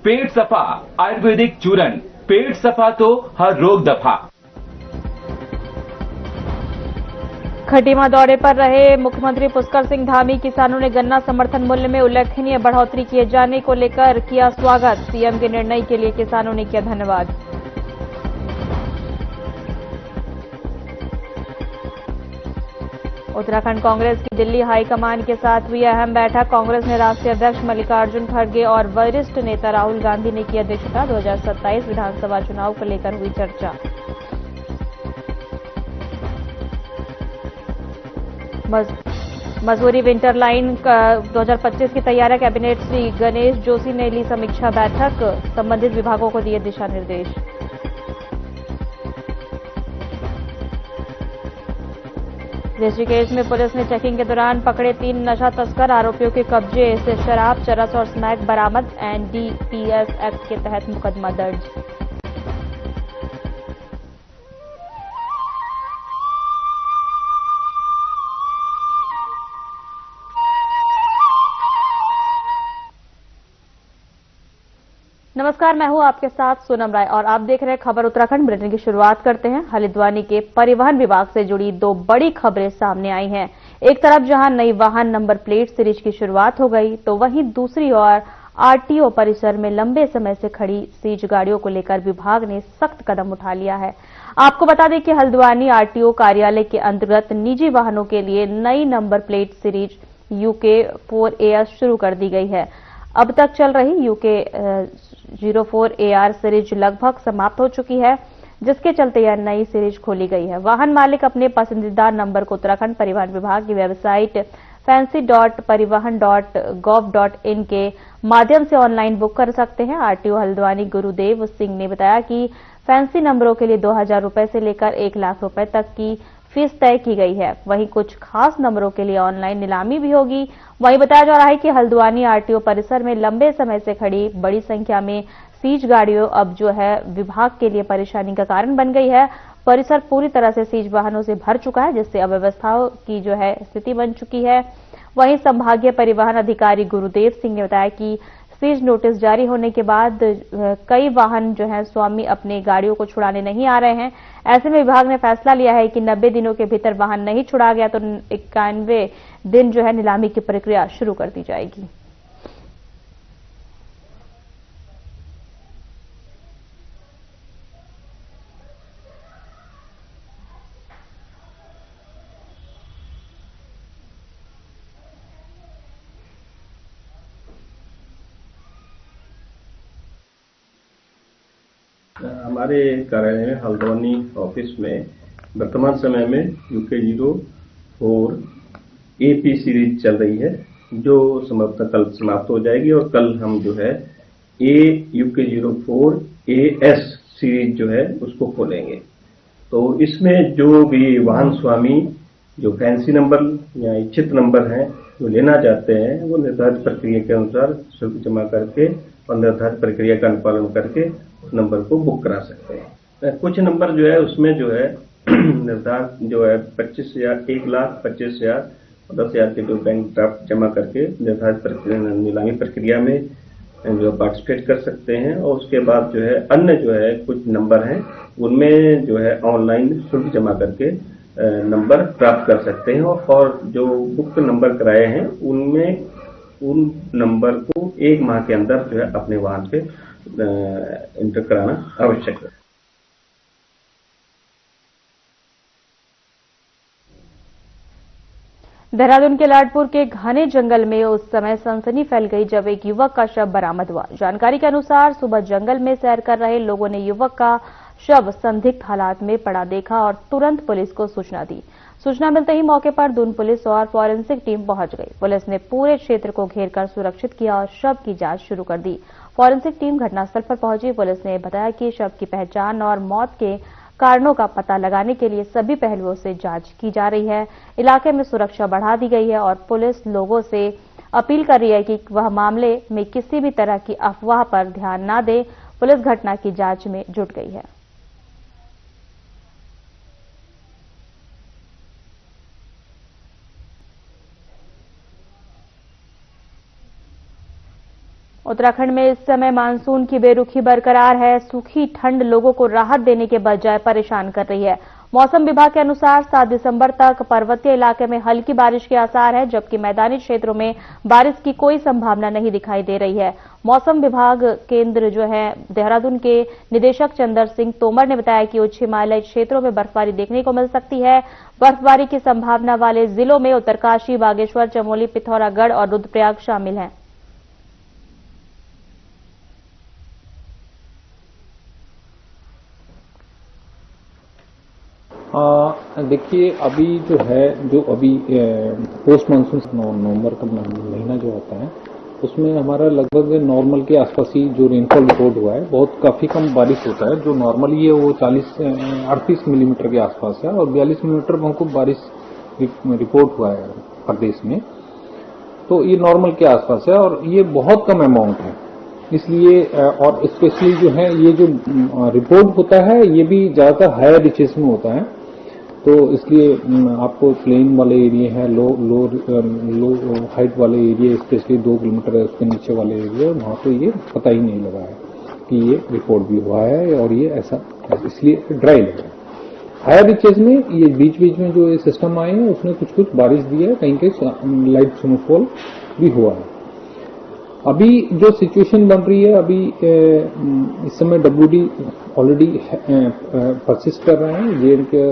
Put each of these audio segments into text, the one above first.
पेट सफा आयुर्वेदिक चूरन, पेट सफा तो हर रोग दफा। खटीमा दौरे पर रहे मुख्यमंत्री पुष्कर सिंह धामी। किसानों ने गन्ना समर्थन मूल्य में उल्लेखनीय बढ़ोतरी किए जाने को लेकर किया स्वागत। सीएम के निर्णय के लिए किसानों ने किया धन्यवाद। उत्तराखंड कांग्रेस की दिल्ली हाईकमान के साथ हुई अहम बैठक। कांग्रेस ने राष्ट्रीय अध्यक्ष मल्लिकार्जुन खड़गे और वरिष्ठ नेता राहुल गांधी ने की अध्यक्षता। 2027 विधानसभा चुनाव को लेकर हुई चर्चा। मसूरी विंटर लाइन 2025 की तैयारियां, कैबिनेट श्री गणेश जोशी ने ली समीक्षा बैठक। संबंधित विभागों को दिए दिशा निर्देश। ऋषिकेश में पुलिस ने चेकिंग के दौरान पकड़े 3 नशा तस्कर। आरोपियों के कब्जे से शराब, चरस और स्मैक बरामद। एनडीपीएस एक्ट के तहत मुकदमा दर्ज। नमस्कार, मैं हूं आपके साथ सोनम राय और आप देख रहे हैं खबर उत्तराखंड। बुलेटिन की शुरुआत करते हैं। हल्द्वानी के परिवहन विभाग से जुड़ी 2 बड़ी खबरें सामने आई हैं। एक तरफ जहां नई वाहन नंबर प्लेट सीरीज की शुरुआत हो गई, तो वहीं दूसरी ओर आरटीओ परिसर में लंबे समय से खड़ी सीज गाड़ियों को लेकर विभाग ने सख्त कदम उठा लिया है। आपको बता दें कि हल्द्वानी आरटीओ कार्यालय के अंतर्गत निजी वाहनों के लिए नई number plate series UK 4AS शुरू कर दी गई है। अब तक चल रही यूके 04AR सीरीज लगभग समाप्त हो चुकी है, जिसके चलते यह नई सीरीज खोली गई है। वाहन मालिक अपने पसंदीदा नंबर को उत्तराखंड परिवहन विभाग की वेबसाइट fancy.parivahan.gov.in के माध्यम से ऑनलाइन बुक कर सकते हैं। आरटीओ हल्द्वानी गुरुदेव सिंह ने बताया कि फैंसी नंबरों के लिए 2000 रुपए से लेकर 1 लाख रुपए तक की फीस तय की गई है। वहीं कुछ खास नंबरों के लिए ऑनलाइन नीलामी भी होगी। वहीं बताया जा रहा है कि हल्द्वानी आरटीओ परिसर में लंबे समय से खड़ी बड़ी संख्या में सीज गाड़ियों अब जो है विभाग के लिए परेशानी का कारण बन गई है। परिसर पूरी तरह से सीज वाहनों से भर चुका है, जिससे अव्यवस्थाओं की जो है स्थिति बन चुकी है। वहीं संभागीय परिवहन अधिकारी गुरुदेव सिंह ने बताया कि सीज नोटिस जारी होने के बाद कई वाहन जो है स्वामी अपने गाड़ियों को छुड़ाने नहीं आ रहे हैं। ऐसे में विभाग ने फैसला लिया है कि 90 दिनों के भीतर वाहन नहीं छुड़ा गया तो 91वें दिन जो है नीलामी की प्रक्रिया शुरू कर दी जाएगी। हमारे कार्यालय में हल्द्वानी ऑफिस में वर्तमान समय में यूके 04AP सीरीज चल रही है, जो कल समाप्त हो जाएगी और कल हम जो है यूके 04AS सीरीज जो है उसको खोलेंगे। तो इसमें जो भी वाहन स्वामी जो फैंसी नंबर या इच्छित नंबर हैं जो लेना चाहते हैं, वो निर्धारित प्रक्रिया के अनुसार शुल्क जमा करके और निर्धारित प्रक्रिया का अनुपालन करके उस नंबर को बुक करा सकते हैं। कुछ नंबर जो है उसमें जो है निर्धारित जो है 25,000, 1,25,000 और 10,000 के जो बैंक ड्राफ्ट जमा करके निर्धारित नीलामी प्रक्रिया में जो पार्टिसिपेट कर सकते हैं। और उसके बाद जो है अन्य जो है कुछ नंबर हैं उनमें जो है ऑनलाइन शुल्क जमा करके नंबर प्राप्त कर सकते हैं। और जो बुक नंबर कराए हैं उनमें उन नंबर को 1 माह के अंदर जो है अपने वाहन पे इंटर कराना आवश्यक है। देहरादून के लाडपुर के घने जंगल में उस समय सनसनी फैल गई जब एक युवक का शव बरामद हुआ। जानकारी के अनुसार सुबह जंगल में सैर कर रहे लोगों ने युवक का शव संदिग्ध हालात में पड़ा देखा और तुरंत पुलिस को सूचना दी। सूचना मिलते ही मौके पर दून पुलिस और फॉरेंसिक टीम पहुंच गई। पुलिस ने पूरे क्षेत्र को घेरकर सुरक्षित किया और शव की जांच शुरू कर दी। फॉरेंसिक टीम घटनास्थल पर पहुंची। पुलिस ने बताया कि शव की पहचान और मौत के कारणों का पता लगाने के लिए सभी पहलुओं से जांच की जा रही है। इलाके में सुरक्षा बढ़ा दी गई है और पुलिस लोगों से अपील कर रही है कि वह मामले में किसी भी तरह की अफवाह पर ध्यान न दें। पुलिस घटना की जांच में जुट गई है। उत्तराखंड में इस समय मानसून की बेरुखी बरकरार है। सूखी ठंड लोगों को राहत देने के बजाय परेशान कर रही है। मौसम विभाग के अनुसार 7 दिसंबर तक पर्वतीय इलाके में हल्की बारिश के आसार है, जबकि मैदानी क्षेत्रों में बारिश की कोई संभावना नहीं दिखाई दे रही है। मौसम विभाग केंद्र जो है देहरादून के निदेशक चंदर सिंह तोमर ने बताया कि उच्च हिमालयी क्षेत्रों में बर्फबारी देखने को मिल सकती है। बर्फबारी की संभावना वाले जिलों में उत्तरकाशी, बागेश्वर, चमोली, पिथौरागढ़ और रुद्रप्रयाग शामिल हैं। देखिए, अभी जो है पोस्ट मानसून नवंबर का महीना जो आता है उसमें हमारा लगभग नॉर्मल के आसपास ही जो रेनफॉल रिकॉर्ड हुआ है, काफी कम बारिश होता है। जो नॉर्मली है वो 38 मिलीमीटर के आसपास है और 42 मिलीमीटर हमको बारिश रिपोर्ट हुआ है प्रदेश में। तो ये नॉर्मल के आसपास है और ये बहुत कम अमाउंट है। इसलिए और स्पेशली जो है ये जो रिपोर्ट होता है ये भी ज्यादातर हायर रीचेस में होता है। तो इसलिए आपको प्लेन वाले एरिया है, लो हाइट वाले एरिया, स्पेशली 2 किलोमीटर है उसके नीचे वाले एरिया, वहां पे ये पता ही नहीं लगा है कि ये रिपोर्ट भी हुआ है और ये ऐसा, इसलिए ड्राई लग रहा है। हायर रीचेस में ये बीच बीच में जो ये सिस्टम आए हैं उसने कुछ कुछ बारिश दी है, कहीं कहीं लाइट स्नोफॉल भी हुआ है। अभी जो सिचुएशन बन रही है, अभी इस समय WD ऑलरेडी परसिस्ट कर रहे हैं। के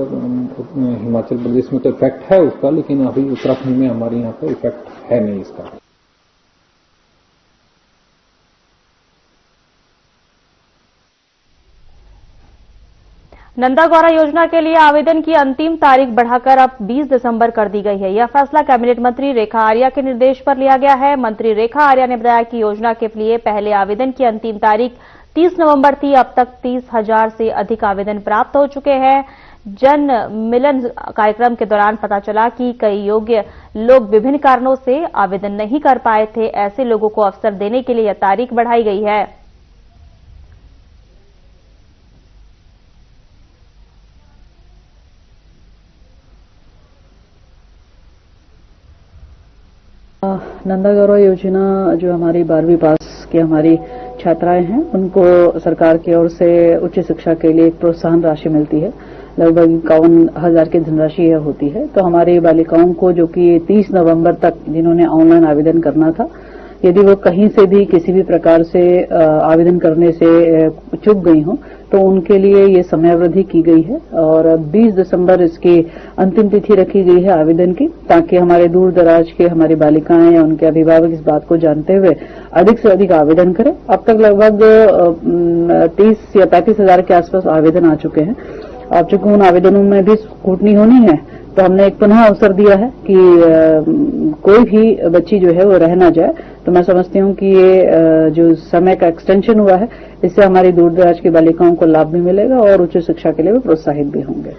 हिमाचल प्रदेश में तो इफेक्ट है उसका, लेकिन अभी उत्तराखंड में हमारे यहाँ पे इफेक्ट है नहीं इसका। नंदा गौरा योजना के लिए आवेदन की अंतिम तारीख बढ़ाकर अब 20 दिसंबर कर दी गई है। यह फैसला कैबिनेट मंत्री रेखा आर्या के निर्देश पर लिया गया है। मंत्री रेखा आर्या ने बताया कि योजना के लिए पहले आवेदन की अंतिम तारीख 30 नवंबर थी। अब तक 30,000 से अधिक आवेदन प्राप्त हो चुके हैं। जन मिलन कार्यक्रम के दौरान पता चला कि कई योग्य लोग विभिन्न कारणों से आवेदन नहीं कर पाए थे। ऐसे लोगों को अवसर देने के लिए यह तारीख बढ़ाई गई है। नंदा गौरा योजना जो हमारी 12वीं पास की हमारी छात्राएं हैं उनको सरकार की ओर से उच्च शिक्षा के लिए एक प्रोत्साहन राशि मिलती है। लगभग 51,000 की धनराशि यह होती है। तो हमारी बालिकाओं को जो कि 30 नवंबर तक जिन्होंने ऑनलाइन आवेदन करना था, यदि वो कहीं से भी किसी भी प्रकार से आवेदन करने से चूक गई हों तो उनके लिए ये समयावधि की गई है और 20 दिसंबर इसकी अंतिम तिथि रखी गई है आवेदन की, ताकि हमारे दूर दराज के हमारी बालिकाएं या उनके अभिभावक इस बात को जानते हुए अधिक से अधिक आवेदन करें। अब तक लगभग 30 या 35,000 के आसपास आवेदन आ चुके हैं। अब चूंकि उन आवेदनों में भी स्क्रूटनी होनी है तो हमने एक पुनः अवसर दिया है कि कोई भी बच्ची जो है वो रह ना जाए। तो मैं समझती हूँ कि ये जो समय का एक्सटेंशन हुआ है इससे हमारी दूर दराज की बालिकाओं को लाभ भी मिलेगा और उच्च शिक्षा के लिए भी प्रोत्साहित भी होंगे।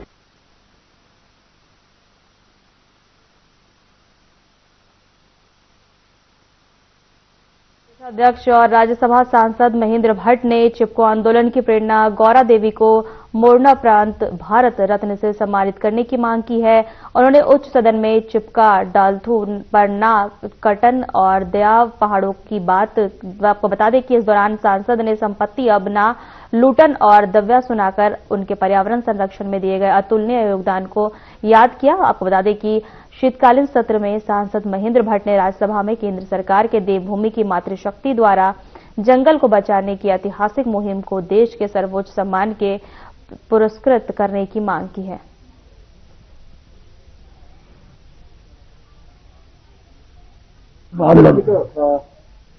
अध्यक्ष और राज्यसभा सांसद महेंद्र भट्ट ने चिपको आंदोलन की प्रेरणा गौरा देवी को मरणोपरांत भारत रत्न से सम्मानित करने की मांग की है। उन्होंने उच्च सदन में चिपका, डालथू, परना, कटन और दयाव पहाड़ों की बात आपको बता दें कि इस दौरान सांसद ने संपत्ति अब ना लूटन और दव्या सुनाकर उनके पर्यावरण संरक्षण में दिए गए अतुलनीय योगदान को याद किया। आपको बता दें कि शीतकालीन सत्र में सांसद महेंद्र भट्ट ने राज्यसभा में केंद्र सरकार के देवभूमि की मातृशक्ति द्वारा जंगल को बचाने की ऐतिहासिक मुहिम को देश के सर्वोच्च सम्मान के पुरस्कृत करने की मांग की है।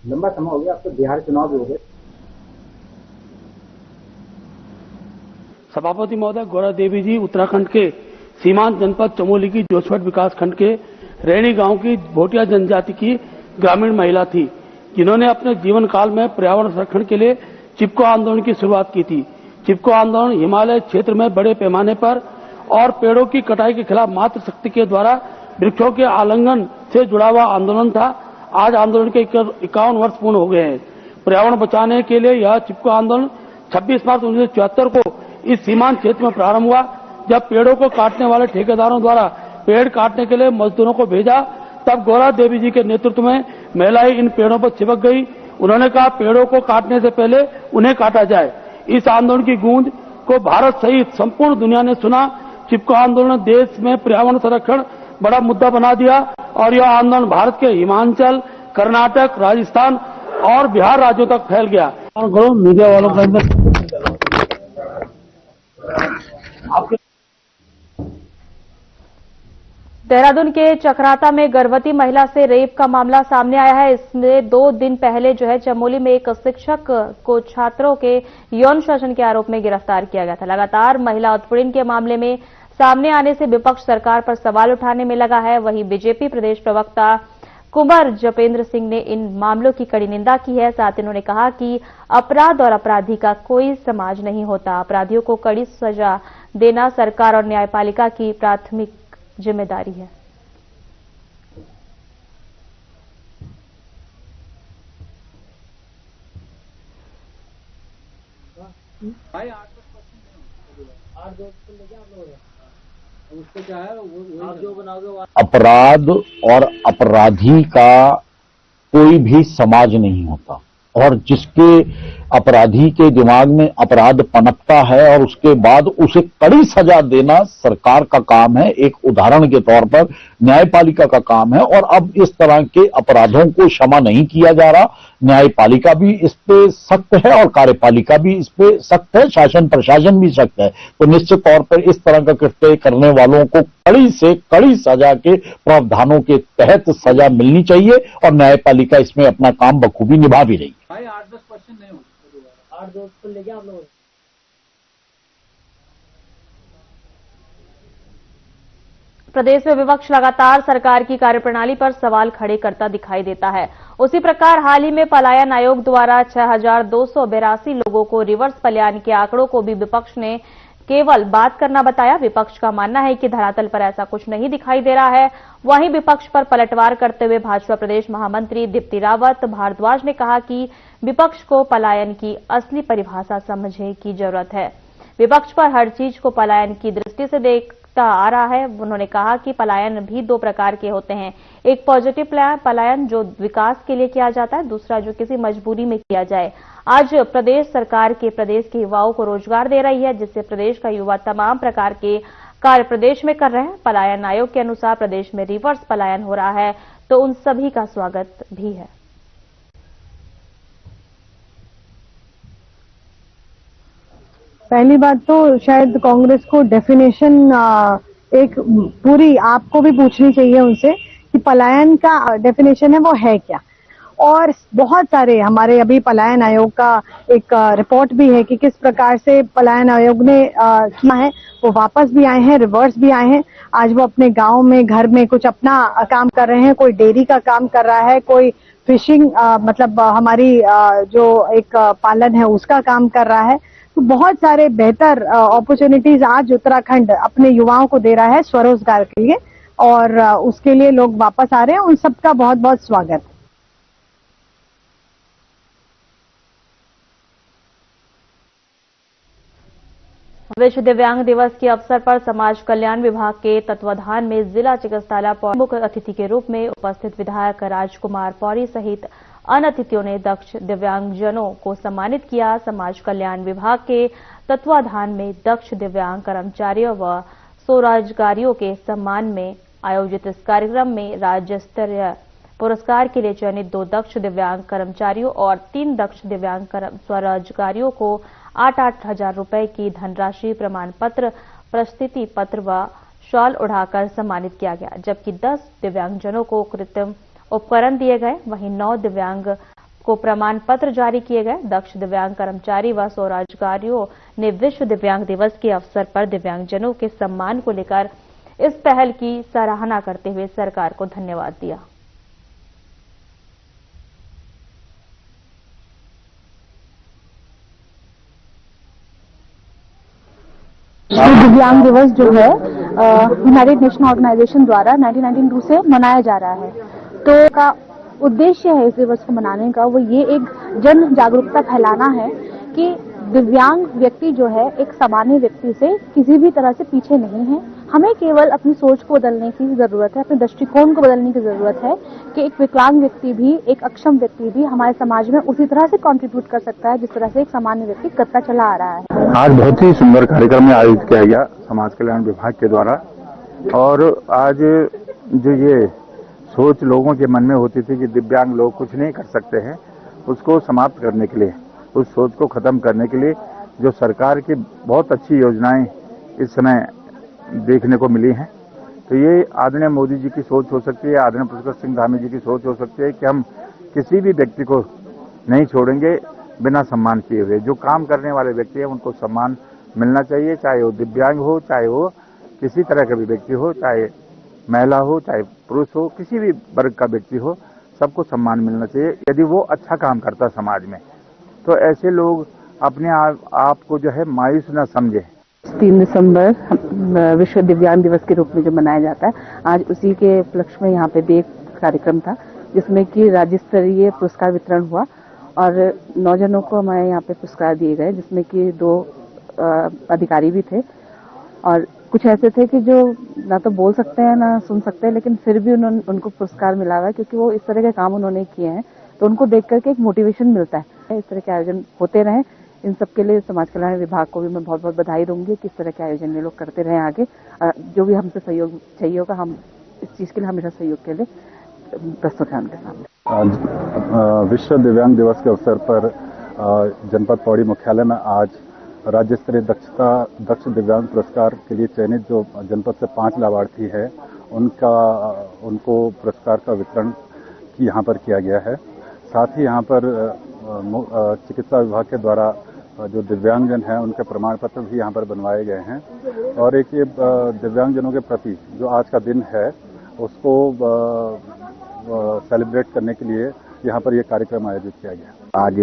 लंबा समय हो गया, अब तो बिहार चुनाव भी हो गए। सभापति महोदय, गौरा देवी जी उत्तराखंड के सीमांत जनपद चमोली की जोशवट विकास खंड के रैणी गांव की भोटिया जनजाति की ग्रामीण महिला थी, जिन्होंने अपने जीवन काल में पर्यावरण संरक्षण के लिए चिपको आंदोलन की शुरुआत की थी। चिपको आंदोलन हिमालय क्षेत्र में बड़े पैमाने पर और पेड़ों की कटाई के खिलाफ मातृशक्ति के द्वारा वृक्षों के आलिंगन से जुड़ा हुआ आंदोलन था। आज आंदोलन के 51 वर्ष पूर्ण हो गए हैं। पर्यावरण बचाने के लिए यह चिपको आंदोलन 26 मार्च 1974 को इस सीमांत क्षेत्र में प्रारंभ हुआ, जब पेड़ों को काटने वाले ठेकेदारों द्वारा पेड़ काटने के लिए मजदूरों को भेजा। तब गौरा देवी जी के नेतृत्व में महिलाएं इन पेड़ों पर चिपक गई उन्होंने कहा पेड़ों को काटने से पहले उन्हें काटा जाए। इस आंदोलन की गूंज को भारत सहित संपूर्ण दुनिया ने सुना। चिपको आंदोलन ने देश में पर्यावरण संरक्षण बड़ा मुद्दा बना दिया और यह आंदोलन भारत के हिमाचल, कर्नाटक, राजस्थान और बिहार राज्यों तक फैल गया। मीडिया वालों के अंदर देहरादून के चक्राता में गर्भवती महिला से रेप का मामला सामने आया है। इसमें 2 दिन पहले चमोली में एक शिक्षक को छात्रों के यौन शोषण के आरोप में गिरफ्तार किया गया था। लगातार महिला उत्पीड़न के मामले में सामने आने से विपक्ष सरकार पर सवाल उठाने में लगा है। वहीं बीजेपी प्रदेश प्रवक्ता कुंवर जपेंद्र सिंह ने इन मामलों की कड़ी निंदा की है। साथ ही उन्होंने कहा कि अपराध और अपराधी का कोई समाज नहीं होता। अपराधियों को कड़ी सजा देना सरकार और न्यायपालिका की प्राथमिक जिम्मेदारी है। अपराध और अपराधी का कोई भी समाज नहीं होता और जिसके अपराधी के दिमाग में अपराध पनपता है और उसके बाद उसे कड़ी सजा देना सरकार का काम है, एक उदाहरण के तौर पर न्यायपालिका का काम है। और अब इस तरह के अपराधों को क्षमा नहीं किया जा रहा। न्यायपालिका भी इस पे सख्त है और कार्यपालिका भी इस पे सख्त है, शासन प्रशासन भी सख्त है। तो निश्चित तौर पर इस तरह का कृत्य करने वालों को कड़ी से कड़ी सजा के प्रावधानों के तहत सजा मिलनी चाहिए और न्यायपालिका इसमें अपना काम बखूबी निभा भी रही है। 8-10 क्वेश्चन नहीं हो 8-2 को लेके आप लोग प्रदेश में विपक्ष लगातार सरकार की कार्यप्रणाली पर सवाल खड़े करता दिखाई देता है। उसी प्रकार हाल ही में पलायन आयोग द्वारा 6,282 लोगों को रिवर्स पलायन के आंकड़ों को भी विपक्ष ने केवल बात करना बताया। विपक्ष का मानना है कि धरातल पर ऐसा कुछ नहीं दिखाई दे रहा है। वहीं विपक्ष पर पलटवार करते हुए भाजपा प्रदेश महामंत्री दीप्ति रावत भारद्वाज ने कहा कि विपक्ष को पलायन की असली परिभाषा समझने की जरूरत है। विपक्ष पर हर चीज को पलायन की दृष्टि से देखता आ रहा है। उन्होंने कहा कि पलायन भी 2 प्रकार के होते हैं, एक पॉजिटिव पलायन जो विकास के लिए किया जाता है, दूसरा जो किसी मजबूरी में किया जाए। आज प्रदेश सरकार के प्रदेश के युवाओं को रोजगार दे रही है, जिससे प्रदेश का युवा तमाम प्रकार के कार्य प्रदेश में कर रहे हैं। पलायन आयोग के अनुसार प्रदेश में रिवर्स पलायन हो रहा है तो उन सभी का स्वागत भी है। पहली बात तो शायद कांग्रेस को डेफिनेशन एक पूरी आपको भी पूछनी चाहिए उनसे कि पलायन का डेफिनेशन है वो है क्या। और बहुत सारे हमारे अभी पलायन आयोग का एक रिपोर्ट भी है कि किस प्रकार से पलायन आयोग ने किया है। वो वापस भी आए हैं, रिवर्स भी आए हैं। आज वो अपने गांव में घर में कुछ अपना काम कर रहे हैं, कोई डेयरी का काम कर रहा है, कोई फिशिंग मतलब हमारी जो एक पालन है उसका काम कर रहा है। तो बहुत सारे बेहतर अपॉर्चुनिटीज आज उत्तराखंड अपने युवाओं को दे रहा है स्वरोजगार के लिए और उसके लिए लोग वापस आ रहे हैं। उन सबका बहुत बहुत स्वागत। विश्व दिव्यांग दिवस के अवसर पर समाज कल्याण विभाग के तत्वाधान में जिला चिकित्सालय पौड़ी मुख्य अतिथि के रूप में उपस्थित विधायक राजकुमार पौड़ी सहित अन्य अतिथियों ने दक्ष दिव्यांगजनों को सम्मानित किया। समाज कल्याण विभाग के तत्वाधान में दक्ष दिव्यांग कर्मचारियों व स्वरोजगारियों के सम्मान में आयोजित इस कार्यक्रम में राज्य स्तरीय पुरस्कार के लिए चयनित 2 दक्ष दिव्यांग कर्मचारियों और 3 दक्ष दिव्यांग स्वरोजगारियों को 8-8 हजार रुपए की धनराशि, प्रमाण पत्र, प्रस्तुति पत्र व शॉल उड़ाकर सम्मानित किया गया, जबकि 10 दिव्यांगजनों को कृत्रिम उपकरण दिए गए। वहीं 9 दिव्यांग को प्रमाण पत्र जारी किए गए। दक्ष दिव्यांग कर्मचारी व स्वरोजगारियों ने विश्व दिव्यांग दिवस के अवसर पर दिव्यांगजनों के सम्मान को लेकर इस पहल की सराहना करते हुए सरकार को धन्यवाद दिया। दिव्यांग दिवस जो है यूनाइटेड नेशन ऑर्गेनाइजेशन द्वारा 1992 से मनाया जा रहा है। तो का उद्देश्य है इस दिवस को मनाने का वो ये एक जन जागरूकता फैलाना है कि दिव्यांग व्यक्ति जो है एक सामान्य व्यक्ति से किसी भी तरह से पीछे नहीं है। हमें केवल अपनी सोच को बदलने की जरूरत है, अपने दृष्टिकोण को बदलने की जरूरत है कि एक विकलांग व्यक्ति भी, एक अक्षम व्यक्ति भी हमारे समाज में उसी तरह से कंट्रीब्यूट कर सकता है जिस तरह से एक सामान्य व्यक्ति करता चला आ रहा है। आज बहुत ही सुंदर कार्यक्रम आयोजित किया गया समाज कल्याण विभाग के द्वारा। और आज जो ये सोच लोगों के मन में होती थी कि दिव्यांग लोग कुछ नहीं कर सकते हैं, उसको समाप्त करने के लिए, उस सोच को खत्म करने के लिए जो सरकार की बहुत अच्छी योजनाएं इस समय देखने को मिली हैं, तो ये आदरणीय मोदी जी की सोच हो सकती है, आदरणीय पुष्कर सिंह धामी जी की सोच हो सकती है कि हम किसी भी व्यक्ति को नहीं छोड़ेंगे बिना सम्मान किए हुए। जो काम करने वाले व्यक्ति हैं उनको सम्मान मिलना चाहिए, चाहे वो दिव्यांग हो, चाहे वो किसी तरह का भी व्यक्ति हो, चाहे महिला हो, चाहे पुरुष हो, किसी भी वर्ग का व्यक्ति हो, सबको सम्मान मिलना चाहिए। यदि वो अच्छा काम करता समाज में, तो ऐसे लोग अपने आप को जो है मायूस न समझे। 3 दिसंबर विश्व दिव्यांग दिवस के रूप में जो मनाया जाता है, आज उसी के उपलक्ष्य में यहाँ पे भी एक कार्यक्रम था जिसमें कि राज्य स्तरीय पुरस्कार वितरण हुआ और 9 जनों को हमारे यहाँ पे पुरस्कार दिए गए, जिसमें कि 2 अधिकारी भी थे और कुछ ऐसे थे कि जो ना तो बोल सकते हैं ना सुन सकते हैं, लेकिन फिर भी उनको पुरस्कार मिला हुआ है क्योंकि वो इस तरह के काम उन्होंने किए हैं, तो उनको देख करके एक मोटिवेशन मिलता है। इस तरह के आयोजन होते रहें, इन सबके लिए समाज कल्याण विभाग को भी मैं बहुत बहुत बधाई दूंगी कि इस तरह के आयोजन ये लोग करते रहें आगे। जो भी हमसे सहयोग चाहिए होगा, हम इस चीज के लिए हमेशा सहयोग के लिए प्रस्तुत हैं उनके सामने। आज विश्व दिव्यांग दिवस के अवसर पर जनपद पौड़ी मुख्यालय में आज राज्य स्तरीय दक्ष दिव्यांग पुरस्कार के लिए चयनित जो जनपद से 5 लाभार्थी है उनको पुरस्कार का वितरण यहाँ पर किया गया है। साथ ही यहाँ पर चिकित्सा विभाग के द्वारा जो दिव्यांगजन हैं उनके प्रमाण पत्र भी यहाँ पर बनवाए गए हैं और एक ये दिव्यांगजनों के प्रति जो आज का दिन है उसको सेलिब्रेट करने के लिए यहाँ पर ये कार्यक्रम आयोजित किया गया। आज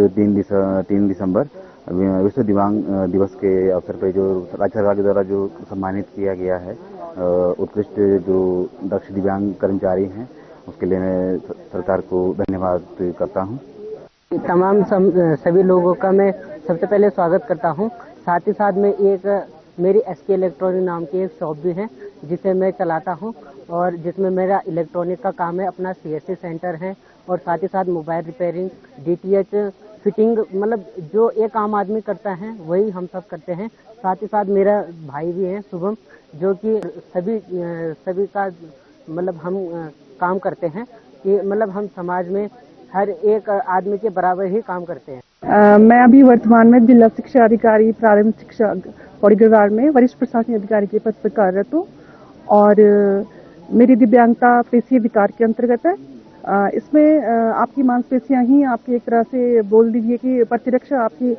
3 दिसंबर विश्व दिव्यांग दिवस के अवसर पर जो राज्य सरकार के द्वारा जो सम्मानित किया गया है उत्कृष्ट जो दक्ष दिव्यांग कर्मचारी हैं, उसके लिए मैं सरकार को धन्यवाद करता हूँ। तमाम सभी लोगों का मैं सबसे पहले स्वागत करता हूँ। साथ ही साथ में मेरी एसके इलेक्ट्रॉनिक नाम की एक शॉप भी है जिसे मैं चलाता हूँ और जिसमें मेरा इलेक्ट्रॉनिक का काम है। अपना CSC सेंटर है और साथ ही साथ मोबाइल रिपेयरिंग, DTH फिटिंग, मतलब जो एक आम आदमी करता है वही हम सब करते हैं। साथ ही साथ मेरा भाई भी है शुभम, जो कि सभी का मतलब हम काम करते हैं कि मतलब हम समाज में हर एक आदमी के बराबर ही काम करते हैं। मैं अभी वर्तमान में जिला शिक्षा अधिकारी प्रारंभिक शिक्षा पौड़ी गढ़वाल में वरिष्ठ प्रशासनिक अधिकारी के पद पर कार्यरत हूँ और मेरी दिव्यांगता पेशी अधिकार के अंतर्गत है। इसमें आपकी मांसपेशियां ही आपकी एक तरह से बोल दीजिए कि प्रतिरक्षा आपकी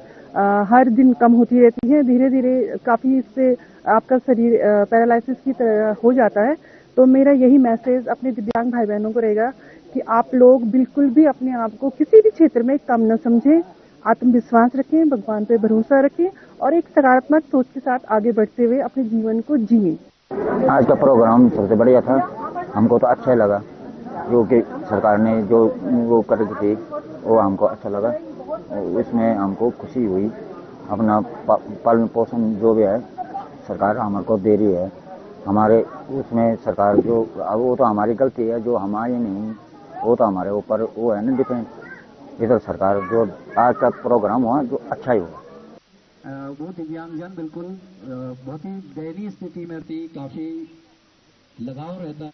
हर दिन कम होती रहती है, धीरे धीरे काफी इससे आपका शरीर पैरालिसिस की तरह हो जाता है। तो मेरा यही मैसेज अपने दिव्यांग भाई बहनों को रहेगा कि आप लोग बिल्कुल भी अपने आप को किसी भी क्षेत्र में कम न समझें, आत्मविश्वास रखें, भगवान पे भरोसा रखें और एक सकारात्मक सोच के साथ आगे बढ़ते हुए अपने जीवन को जिए। आज का प्रोग्राम सबसे बढ़िया था, हमको तो अच्छा लगा। जो कि सरकार ने जो वो कर दी थी वो हमको अच्छा लगा, इसमें हमको खुशी हुई। अपना पालन पोषण जो भी है सरकार हमको दे रही है, हमारे उसमें सरकार जो वो तो हमारी गलती है, जो हमारी नहीं वो तो हमारे ऊपर वो है ना डिपेंड। इधर सरकार जो आज का प्रोग्राम हुआ जो अच्छा ही हुआ। वो दिव्यांगजन बिल्कुल बहुत ही दयनीय स्थिति में थी, काफी लगाव रहता।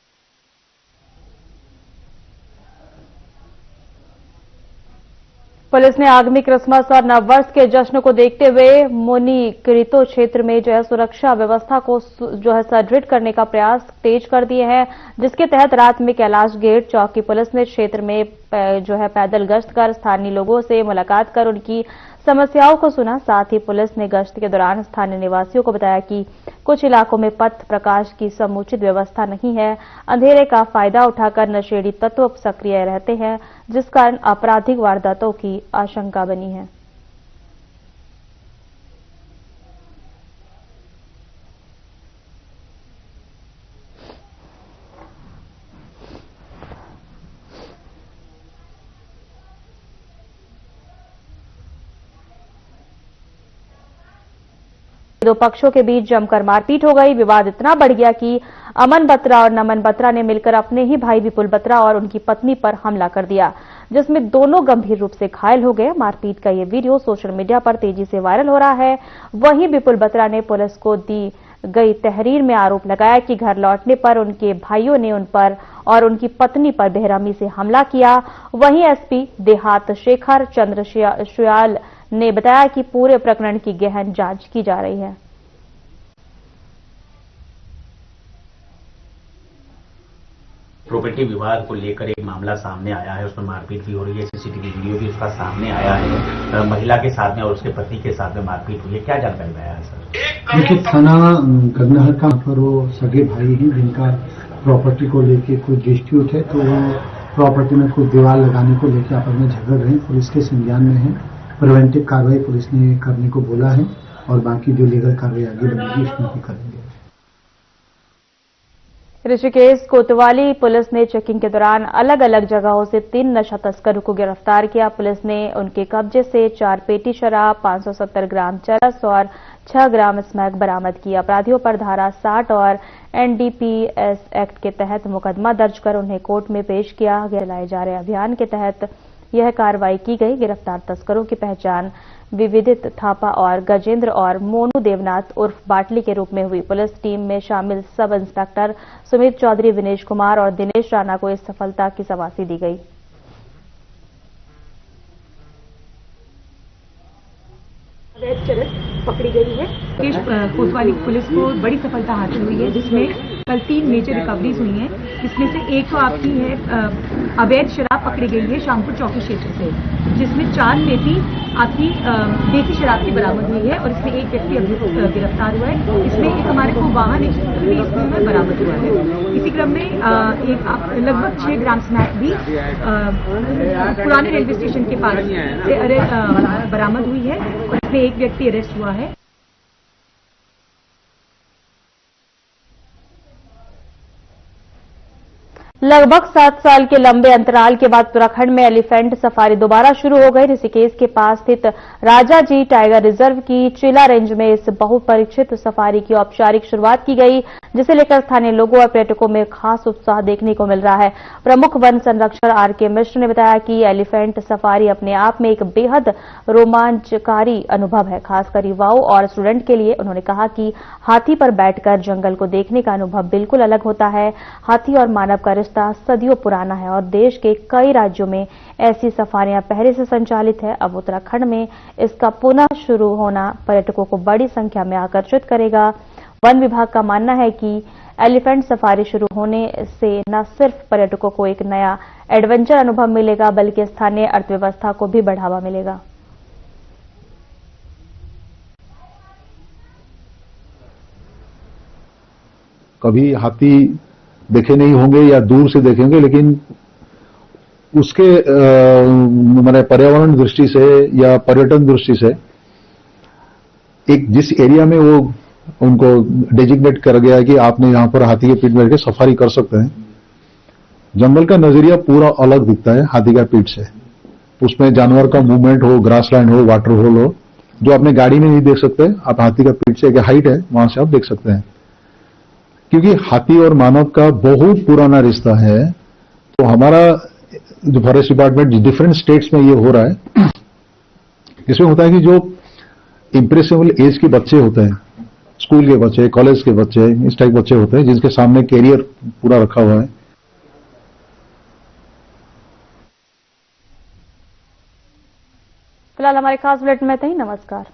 पुलिस ने आगामी क्रिसमस और नववर्ष के जश्न को देखते हुए मोनिक्रितो क्षेत्र में जो है सुरक्षा व्यवस्था को जो है सुदृढ़ करने का प्रयास तेज कर दिए हैं, जिसके तहत रात में कैलाश गेट चौकी पुलिस ने क्षेत्र में जो है पैदल गश्त कर स्थानीय लोगों से मुलाकात कर उनकी समस्याओं को सुना। साथ ही पुलिस ने गश्त के दौरान स्थानीय निवासियों को बताया कि कुछ इलाकों में पथ प्रकाश की समुचित व्यवस्था नहीं है, अंधेरे का फायदा उठाकर नशेड़ी तत्व सक्रिय रहते हैं, जिस कारण आपराधिक वारदातों की आशंका बनी है। दो पक्षों के बीच जमकर मारपीट हो गई। विवाद इतना बढ़ गया कि अमन बत्रा और नमन बत्रा ने मिलकर अपने ही भाई विपुल बत्रा और उनकी पत्नी पर हमला कर दिया, जिसमें दोनों गंभीर रूप से घायल हो गए। मारपीट का ये वीडियो सोशल मीडिया पर तेजी से वायरल हो रहा है। वहीं विपुल बत्रा ने पुलिस को दी गई तहरीर में आरोप लगाया कि घर लौटने पर उनके भाइयों ने उन पर और उनकी पत्नी पर बेरहमी से हमला किया। वहीं एसपी देहात शेखर चंद्र शुयाल ने बताया कि पूरे प्रकरण की गहन जांच की जा रही है। प्रॉपर्टी विवाद को लेकर एक मामला सामने आया है, उसमें मारपीट भी हो रही है, सीसीटीवी वीडियो भी उसका सामने आया है। महिला के साथ में और उसके पति के साथ में मारपीट हुई है, क्या जानकारी आया है सर? देखिए, थाना गगनहर का पर वो सगे भाई हैं जिनका प्रॉपर्टी को लेके कुछ डिस्प्यूट है, तो वो प्रॉपर्टी में कुछ दीवार लगाने को लेकर आपस में झगड़ रहे हैं। पुलिस के संज्ञान में है, प्रिवेंटिव कार्रवाई पुलिस ने करने को बोला है और बाकी जो लीगल कार्रवाई आगे बढ़ेगी इसमें भी करेंगे। ऋषिकेश कोतवाली पुलिस ने चेकिंग के दौरान अलग अलग जगहों से 3 नशा तस्करों को गिरफ्तार किया। पुलिस ने उनके कब्जे से 4 पेटी शराब, 570 ग्राम चरस और 6 ग्राम स्मैक बरामद किया। अपराधियों पर धारा 60 और एनडीपीएस एक्ट के तहत मुकदमा दर्ज कर उन्हें कोर्ट में पेश किया। चलाए जा रहे अभियान के तहत यह कार्रवाई की गई। गिरफ्तार तस्करों की पहचान विविदित थापा और गजेंद्र और मोनू देवनाथ उर्फ बाटली के रूप में हुई। पुलिस टीम में शामिल सब इंस्पेक्टर सुमित चौधरी, विनेश कुमार और दिनेश राणा को इस सफलता की शाबाशी दी गई। चरस पकड़ी गई है। कोतवाली पुलिस को बड़ी सफलता हासिल हुई है, जिसमें कल 3 मेजर रिकवरीज हुई हैं। इसमें से एक तो आपकी है अवैध शराब पकड़ी गई है शामपुर चौकी क्षेत्र से, जिसमें 4 पेटी आपकी देसी शराब की बरामद हुई है और इसमें एक व्यक्ति अभी गिरफ्तार हुआ है। इसमें एक हमारे को वाहन भी इसमें बरामद हुआ है। इसी क्रम में एक लगभग 6 ग्राम स्मैक भी पुराने रेलवे स्टेशन के पास से बरामद हुई है और इसमें एक व्यक्ति अरेस्ट हुआ है। लगभग 7 साल के लंबे अंतराल के बाद उत्तराखंड में एलिफेंट सफारी दोबारा शुरू हो गई। ऋषिकेश के पास स्थित राजाजी टाइगर रिजर्व की चिला रेंज में इस बहुपरीक्षित सफारी की औपचारिक शुरुआत की गई, जिसे लेकर स्थानीय लोगों और पर्यटकों में खास उत्साह देखने को मिल रहा है। प्रमुख वन संरक्षक आर.के. मिश्र ने बताया कि एलिफेंट सफारी अपने आप में एक बेहद रोमांचकारी अनुभव है, खासकर युवाओं और स्टूडेंट के लिए। उन्होंने कहा कि हाथी पर बैठकर जंगल को देखने का अनुभव बिल्कुल अलग होता है। हाथी और मानव का रिश्ता सदियों पुराना है और देश के कई राज्यों में ऐसी सफारियां पहले से संचालित है। अब उत्तराखंड में इसका पुनः शुरू होना पर्यटकों को बड़ी संख्या में आकर्षित करेगा। वन विभाग का मानना है कि एलिफेंट सफारी शुरू होने से न सिर्फ पर्यटकों को एक नया एडवेंचर अनुभव मिलेगा, बल्कि स्थानीय अर्थव्यवस्था को भी बढ़ावा मिलेगा। कभी हाथी देखे नहीं होंगे या दूर से देखेंगे, लेकिन उसके माने पर्यावरण दृष्टि से या पर्यटन दृष्टि से एक जिस एरिया में वो उनको डेजिग्नेट कर गया है कि आपने यहां पर हाथी के पीठ बैठ के सफारी कर सकते हैं, जंगल का नजरिया पूरा अलग दिखता है हाथी का पीठ से। उसमें जानवर का मूवमेंट हो, ग्रासलैंड हो, वाटर होल हो, जो आपने गाड़ी में नहीं देख सकते, आप हाथी का पीठ से एक हाइट है वहां से आप देख सकते हैं। क्योंकि हाथी और मानव का बहुत पुराना रिश्ता है, तो हमारा जो फॉरेस्ट डिपार्टमेंट डिफरेंट स्टेट्स में ये हो रहा है, इसमें होता है कि जो इंप्रेसिबल एज के बच्चे होते हैं, स्कूल के बच्चे, कॉलेज के बच्चे, इस टाइप बच्चे होते हैं जिनके सामने कैरियर पूरा रखा हुआ है। फिलहाल हमारे खास बुलेटिन में इतना ही। नमस्कार।